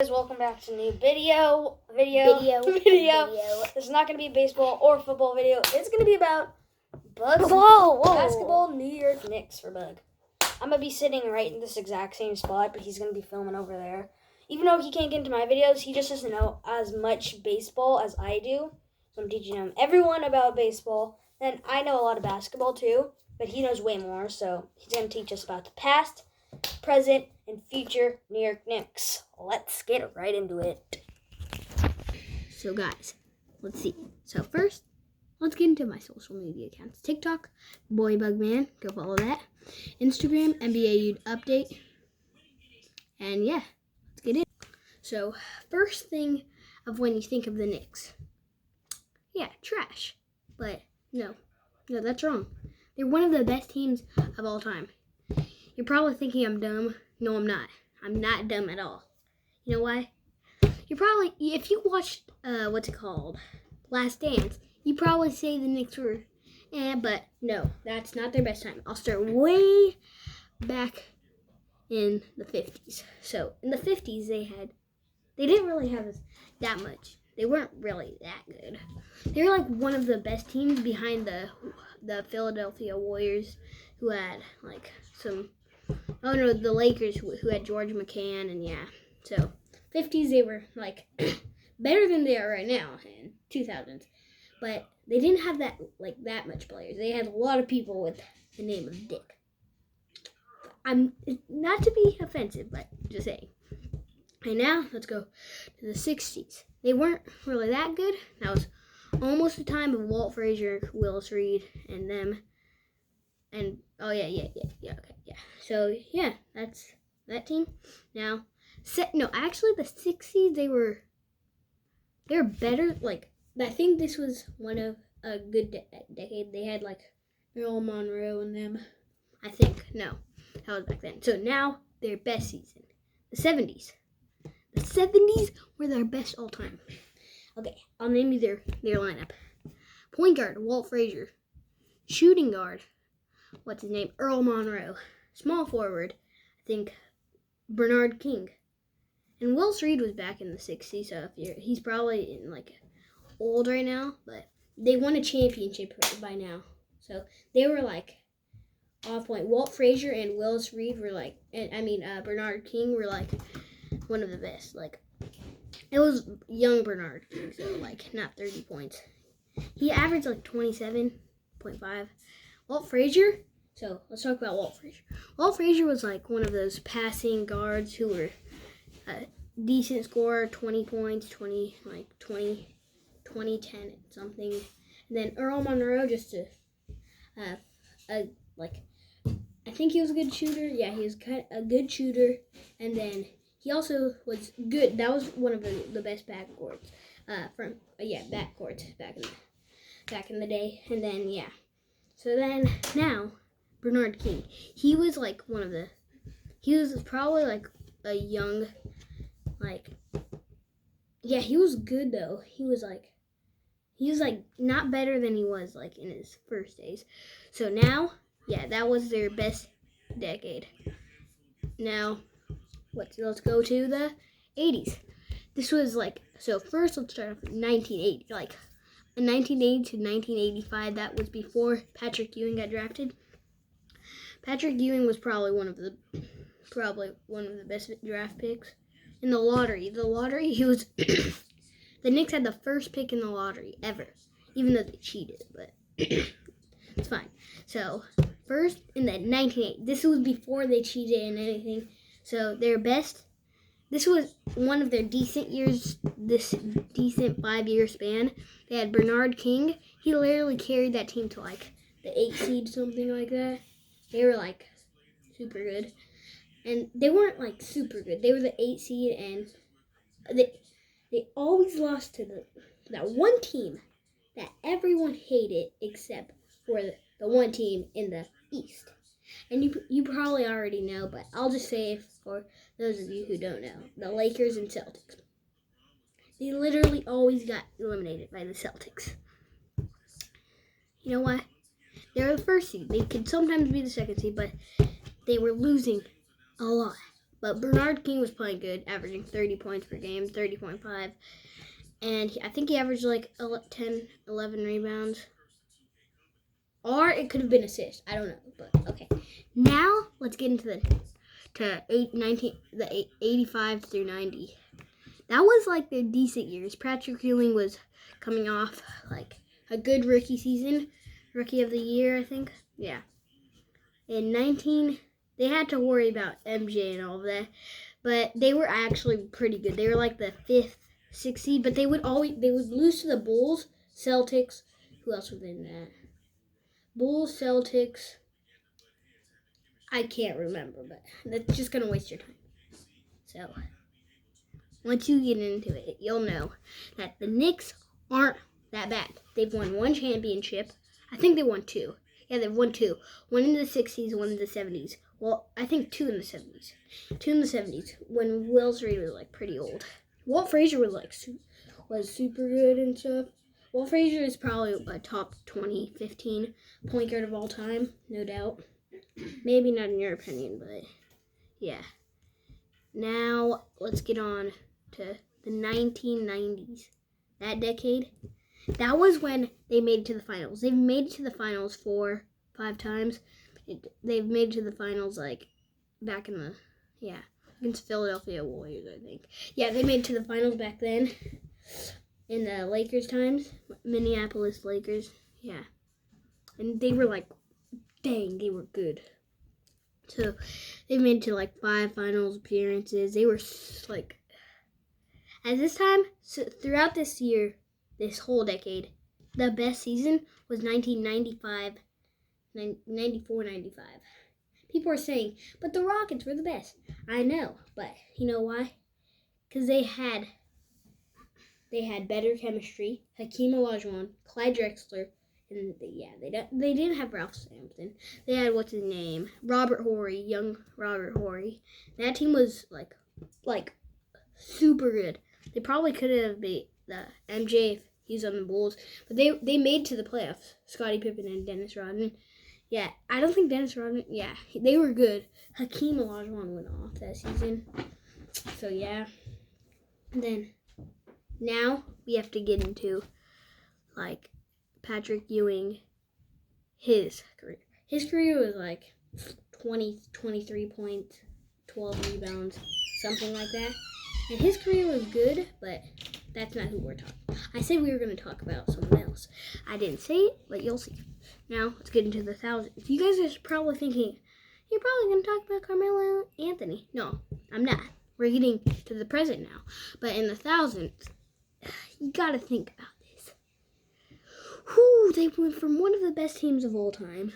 Guys, welcome back to a new video. This is not going to be a baseball or football video. It's going to be about Bug's basketball New York Knicks for Bug. I'm going to be sitting right in this exact same spot, but he's going to be filming over there. Even though he can't get into my videos, he just doesn't know as much baseball as I do. So I'm teaching him everyone about baseball. And I know a lot of basketball too, but he knows way more. So he's going to teach us about the past, present, and future New York Knicks. Let's get right into it. So guys, let's see. So first, let's get into my social media accounts. TikTok, BoyBugMan, go follow that. Instagram, NBA Update. And yeah, let's get in. So first thing of when you think of the Knicks. Yeah, trash. But no, that's wrong. They're one of the best teams of all time. You're probably thinking I'm dumb. No, I'm not. I'm not dumb at all. You know why? If you watched, Last Dance, you probably say the Knicks were, but no, that's not their best time. I'll start way back in the 50s. So, in the 50s, they didn't really have that much. They weren't really that good. They were like one of the best teams behind the Philadelphia Warriors, who had the Lakers who had George McCann, and yeah. So 50s they were like better than they are right now in 2000s, but they didn't have that much players. They had a lot of people with the name of Dick. I'm not to be offensive, but just saying. And now let's go to the 60s. They weren't really that good. That was almost the time of Walt Frazier, Willis Reed, and them. And okay. So yeah, that's that team. Now, actually the 60s they were better. I think this was one of a good decade. They had Earl Monroe and them. I think that was back then. So now their best season, the 70s. The 70s were their best all time. Okay, I'll name you their lineup. Point guard, Walt Frazier. Shooting guard, what's his name? Earl Monroe. Small forward, I think Bernard King. And Willis Reed was back in the 60s, so he's probably old right now, but they won a championship by now. So they were off point. Walt Frazier and Willis Reed were Bernard King were one of the best. It was young Bernard King, so not 30 points. He averaged 27.5. Walt Frazier. So let's talk about Walt Frazier. Walt Frazier was one of those passing guards who were a decent scorer, 20 points, 20, 10 something. And then Earl Monroe, I think he was a good shooter. Yeah, he was kind of a good shooter. And then he also was good. That was one of the best backcourts backcourts back in the day. And then yeah. So then now Bernard King. He was he was probably a young he was good though. He was not better than he was in his first days. So now, yeah, that was their best decade. Now, let's go to the 80s. This was so first let's start off with 1980. 1980 to 1985, that was before Patrick Ewing got drafted. Patrick Ewing was probably one of the best draft picks in the lottery. He was the Knicks had the first pick in the lottery ever, even though they cheated, but it's fine. So first in the 1980, this was before they cheated and anything. So this was one of their decent years, this decent 5-year span. They had Bernard King. He literally carried that team to the 8th seed, something like that. They were super good. And they weren't super good. They were the 8th seed, and they always lost to that one team that everyone hated except for the one team in the East. And you probably already know, but I'll just say it for those of you who don't know. The Lakers and Celtics. They literally always got eliminated by the Celtics. You know why? They were the first seed. They could sometimes be the second seed, but they were losing a lot. But Bernard King was playing good, averaging 30 points per game, 30.5. And I think he averaged like 10, 11 rebounds. Or it could have been assists. I don't know. But okay. Now let's get into the 85 through 90. That was like the decent years. Patrick Ewing was coming off like a good rookie season. Rookie of the year, I think. Yeah. In 19, they had to worry about MJ and all of that. But they were actually pretty good. They were like the 5th, 6th seed. But they would lose to the Bulls, Celtics. Who else was in that? Bulls, Celtics. I can't remember, but that's just going to waste your time. So, once you get into it, you'll know that the Knicks aren't that bad. They've won 1 championship. I think they won 2. Yeah, they've won 2. 1 in the 60s, 1 in the 70s. Well, I think 2 in the 70s. 2 in the 70s, when Wells Reed was, like, pretty old. Walt Frazier was super good and stuff. Walt Frazier is probably a top 20, 15 point guard of all time, no doubt. Maybe not in your opinion, but yeah. Now, let's get on to the 1990s. That decade, that was when they made it to the finals. They've made it to the finals 4, 5 times. They've made it to the finals, like, back in the, against Philadelphia Warriors, I think. Yeah, they made it to the finals back then. In the Lakers times, Minneapolis Lakers, yeah. And they were like, dang, they were good. So they made it to like 5 finals appearances. They were like, at this time, so throughout this year, this whole decade, the best season was 1995, 94, 95. People are saying, but the Rockets were the best. I know, but you know why? Because they had better chemistry. Hakeem Olajuwon, Clyde Drexler, and they didn't have Ralph Sampson. They had what's his name, Robert Horry, young Robert Horry. That team was like super good. They probably could have beat the MJ if he's on the Bulls, but they made to the playoffs. Scottie Pippen and Dennis Rodman. Yeah, I don't think Dennis Rodman. Yeah, they were good. Hakeem Olajuwon went off that season. So yeah, and then. Now we have to get into, like, Patrick Ewing, his career. His career was, like, 23 points, 12 rebounds, something like that. And his career was good, but that's not who we're talking about. I said we were going to talk about someone else. I didn't say it, but you'll see. Now, let's get into the thousands. You guys are probably thinking, you're probably going to talk about Carmelo Anthony. No, I'm not. We're getting to the present now. But in the thousands, you gotta think about this. They went from one of the best teams of all time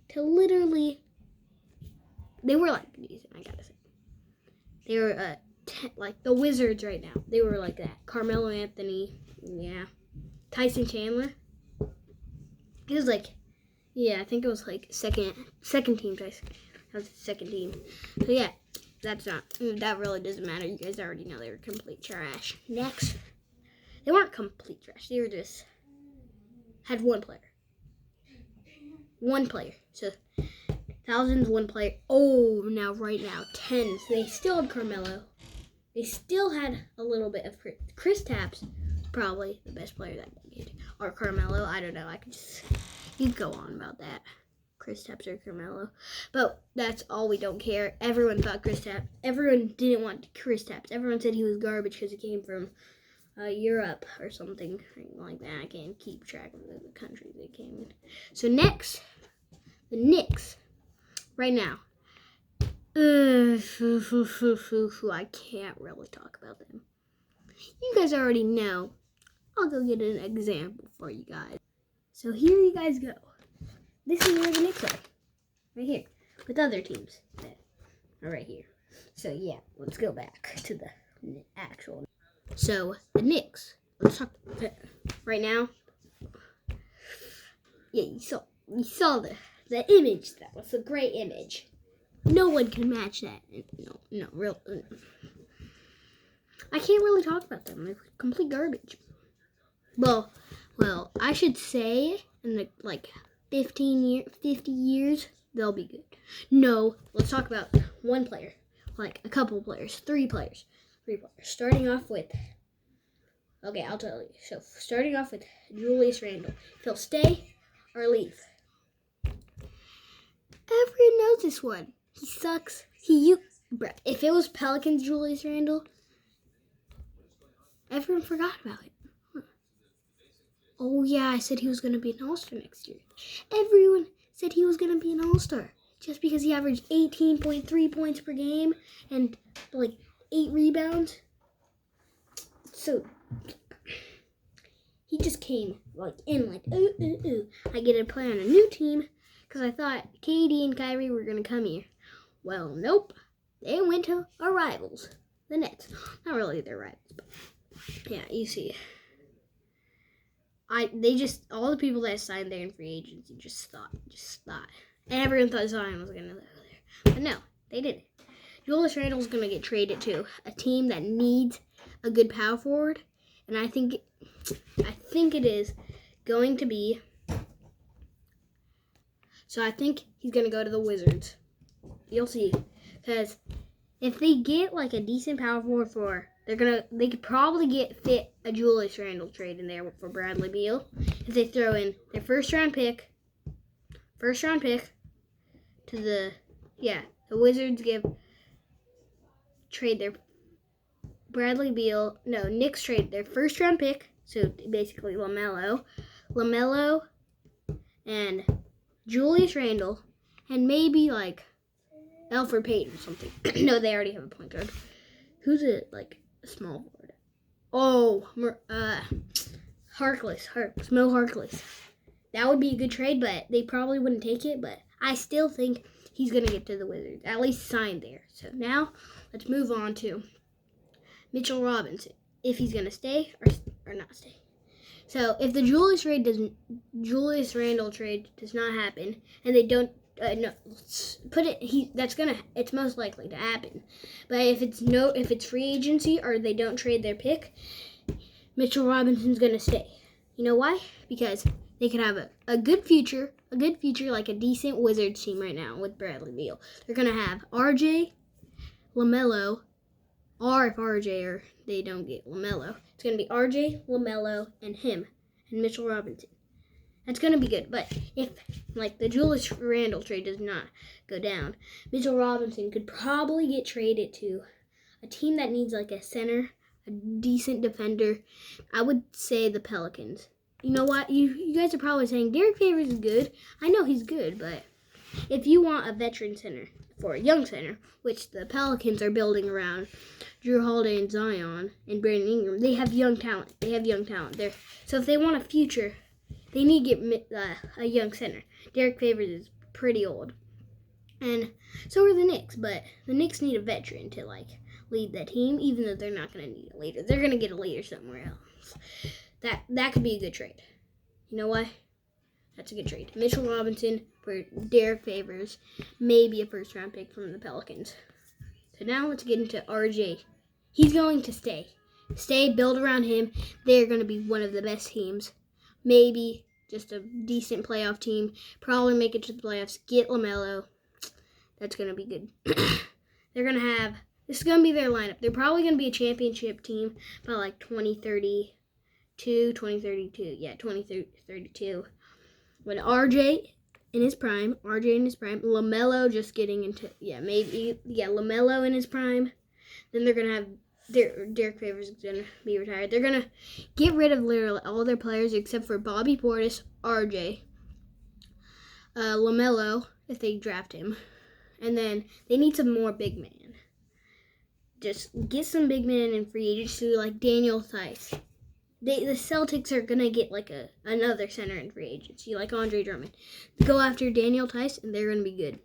to literally, they were like decent, I gotta say. They were like the Wizards right now. They were like that. Carmelo Anthony, yeah. Tyson Chandler. It was like, I think it was like second team Tyson. That was the second team. So yeah. That really doesn't matter. You guys already know they were complete trash. Next, they weren't complete trash. They were just had one player. One player. So, thousands, one player. Oh, right now, tens. They still had Carmelo. They still had a little bit of Chris Tapps, probably the best player that decade. Or Carmelo. I don't know. You could go on about that. Chris Tapps or Carmelo. But that's all, we don't care. Everyone thought Chris Tapps. Everyone didn't want Chris Tapps. Everyone said he was garbage because he came from Europe or something like that. I can't keep track of the countries they came in. So next, the Knicks. Right now. I can't really talk about them. You guys already know. I'll go get an example for you guys. So here you guys go. This is where the Knicks are. Right here. With other teams that are right here. So, yeah. Let's go back to the actual. So, the Knicks. Let's talk right now. Yeah, you saw the image. That was a great image. No one can match that. No, real. I can't really talk about them. They're complete garbage. Well, I should say in the, 50 years, they'll be good. No, let's talk about one player. like a couple players, 3 players. Starting off with, okay, I'll tell you. So starting off with Julius Randle. If he'll stay or leave. Everyone knows this one. He sucks. If it was Pelicans Julius Randle, everyone forgot about it. Oh yeah, I said he was going to be an All-Star next year. Everyone said he was going to be an All-Star just because he averaged 18.3 points per game and like 8 rebounds. So he just came ooh. I get to play on a new team because I thought KD and Kyrie were going to come here. Well, nope. They went to our rivals, the Nets. Not really their rivals, but yeah, you see. All the people that signed there in free agency just thought. And everyone thought Zion was going to go there. But no, they didn't. Julius Randle's going to get traded to a team that needs a good power forward. And I think it is going to be. So I think he's going to go to the Wizards. You'll see. Because if they get like a decent power forward they could probably fit a Julius Randle trade in there for Bradley Beal. If they throw in their first round pick to the Wizards trade their Bradley Beal. No, Knicks trade their first round pick. So basically LaMelo and Julius Randle and maybe like Elfrid Payton or something. No, they already have a point guard. Who's it? Like a small forward. Oh, Harkless. Mo Harkless. That would be a good trade, but they probably wouldn't take it. But I still think he's going to get to the Wizards. At least signed there. So now let's move on to Mitchell Robinson. If he's going to stay or not stay. So if the Julius Randle trade does not happen, and they don't, it's most likely to happen. But if it's free agency or they don't trade their pick, Mitchell Robinson's gonna stay. You know why? Because they could have a good future like a decent Wizards team right now with Bradley Beal. They're gonna have RJ, LaMelo, or if RJ or they don't get LaMelo, it's gonna be RJ, LaMelo, and him, and Mitchell Robinson. That's going to be good. But if, like, the Julius Randle trade does not go down, Mitchell Robinson could probably get traded to a team that needs, like, a center, a decent defender. I would say the Pelicans. You know what? You guys are probably saying, Derek Favors is good. I know he's good, but if you want a veteran center for a young center, which the Pelicans are building around Drew Holiday and Zion and Brandon Ingram, they have young talent. So if they want a future, they need to get a young center. Derek Favors is pretty old. And so are the Knicks. But the Knicks need a veteran to, like, lead that team, even though they're not going to need a leader. They're going to get a leader somewhere else. That could be a good trade. You know why? That's a good trade. Mitchell Robinson for Derek Favors. Maybe a first-round pick from the Pelicans. So now let's get into RJ. He's going to stay. Build around him. They're going to be one of the best teams. Maybe just a decent playoff team. Probably make it to the playoffs. Get LaMelo. That's going to be good. They're going to have... This is going to be their lineup. They're probably going to be a championship team by like 2032. Yeah, 2032. When RJ in his prime. LaMelo just getting into... LaMelo in his prime. Then they're going to have... Derek Favors is going to be retired. They're going to get rid of literally all their players except for Bobby Portis, RJ, LaMelo, if they draft him. And then they need some more big man. Just get some big men in free agency like Daniel Theis. The Celtics are going to get like another center in free agency like Andre Drummond. Go after Daniel Theis and they're going to be good.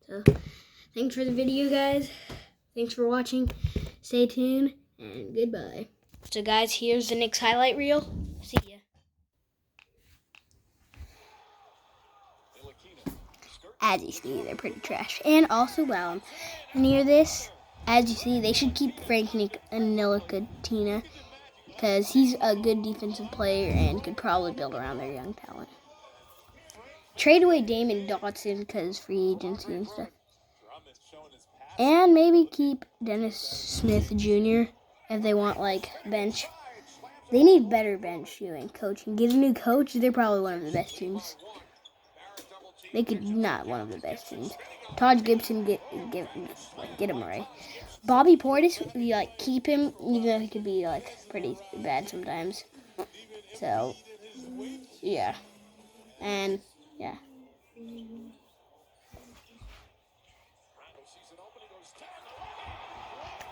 So thanks for the video, guys. Thanks for watching. Stay tuned, and goodbye. So, guys, here's the Knicks highlight reel. See ya. As you see, they're pretty trash. And also, while I'm near this, as you see, they should keep Frank Ntilikina because he's a good defensive player and could probably build around their young talent. Trade away Damon Dotson because free agency and stuff. And maybe keep Dennis Smith Jr. if they want, like, bench. They need better bench doing coaching. Get a new coach, they're probably one of the best teams. They could not one of the best teams. Todd Gibson, get him right. Bobby Portis, you like keep him, even though he could be like pretty bad sometimes. So yeah, and yeah.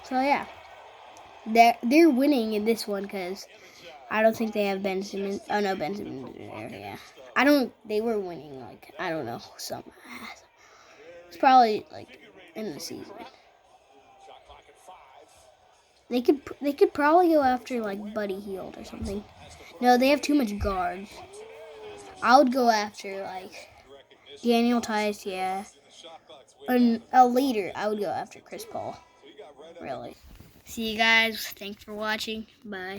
So yeah, they're winning in this one because I don't think they have Ben Simmons. Oh no, Ben Simmons is there. Yeah, I don't. They were winning like I don't know some. It's probably like in the season. They could probably go after like Buddy Hield or something. No, they have too much guards. I would go after like Daniel Tice, yeah. And a leader, I would go after Chris Paul. Really. See you guys. Thanks for watching. Bye.